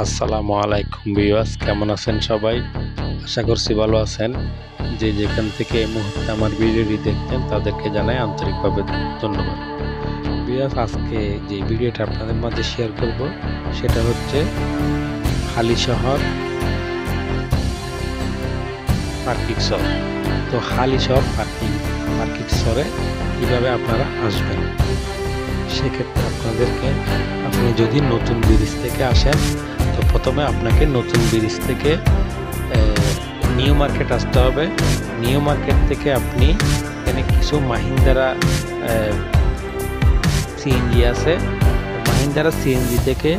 আসসালামু আলাইকুম ভিউয়ার্স, কেমন আছেন সবাই? আশা করছি ভালো আছেন। যে যেখান থেকে এই মুহূর্তে আমার ভিডিওটি দেখছেন তাদেরকে জানাই আন্তরিকভাবে ধন্যবাদ। ভিউয়ার্স, আজকে যে ভিডিওটা আপনাদের মাঝে শেয়ার করব সেটা হচ্ছে হালিশহর পার্কিং চর। তো হালিশহর পার্কিং চরে কীভাবে আপনারা আসবেন, সেক্ষেত্রে আপনি যদি নতুন ব্রিজ থেকে আসেন তো প্রথমে আপনাকে নতুন ব্রিজ থেকে নিউ মার্কেট আসতে হবে। নিউ মার্কেট থেকে আপনি এখানে কিছু মাহিন্দ্রা সিএনজি আছে, মাহিন্দ্রা সিএনজি থেকে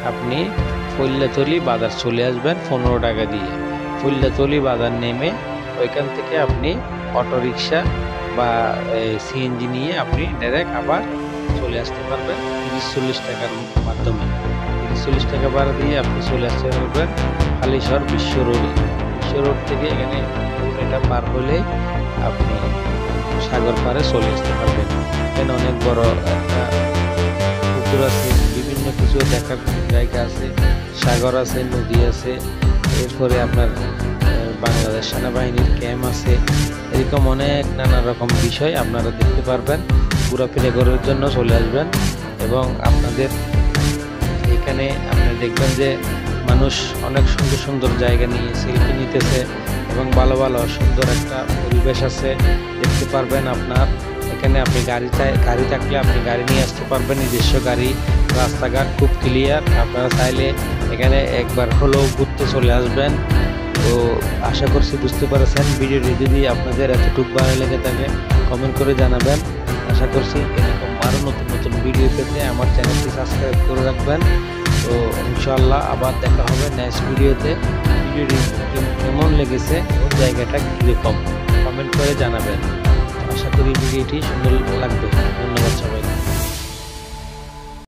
আপনি ফৈল্লাতলি বাজার চলে আসবেন 15 টাকা দিয়ে। ফৈল্লাতলি বাজার নেমে ওইখান থেকে আপনি অটোরিকশা বা সিএনজি নিয়ে আপনি ডাইরেক্ট আবার চলে আসতে পারবেন 30-40 টাকার মাধ্যমে। 30-40 টাকা ভাড়া দিয়ে আপনি চলে আসতে পারবেন হালিশহর বিশ্ব রোডে। বিশ্ব রোড থেকে এখানে এটা পার হলে আপনি সাগর পাড়ে চলে আসতে পারবেন। এখানে অনেক বড় একটা পুকুর আছে, বিভিন্ন কিছু দেখার জায়গা আছে, সাগর আছে, নদী আছে, এরপরে আপনার বাংলাদেশ সেনাবাহিনীর ক্যাম্প আছে, এরকম অনেক নানা রকম বিষয় আপনারা দেখতে পারবেন। ঘোরাফেরা করার জন্য চলে আসবেন এবং আপনাদের এখানে আপনি দেখবেন যে মানুষ অনেক সুন্দর সুন্দর জায়গা নিয়ে সেলফি নিতেছে এবং ভালো ভালো সুন্দর একটা পরিবেশ আছে, দেখতে পারবেন। আপনার এখানে আপনি গাড়ি থাকলে আপনি গাড়ি নিয়ে আসতে পারবেন, নিজস্ব গাড়ি। রাস্তাঘাট খুব ক্লিয়ার, আপনারা চাইলে এখানে একবার হলেও ঘুরতে চলে আসবেন। তো আশা করছি বুঝতে পারছেন। ভিডিওটি যদি আপনাদের এতটুকু ভালো লেগে থাকে কমেন্ট করে জানাবেন। আশা করছি এরকম আরও নতুন নতুন ভিডিও পেতে আমার চ্যানেলটি সাবস্ক্রাইব করে রাখবেন। তো ইনশাআল্লাহ আবার দেখা হবে নেক্সট ভিডিওতে। ভিডিওটি কেমন লেগেছে, ওই জায়গাটা কীরকম কমেন্ট করে জানাবেন। আশা করি ভিডিওটি সুন্দর লাগবে। ধন্যবাদ সবাইকে।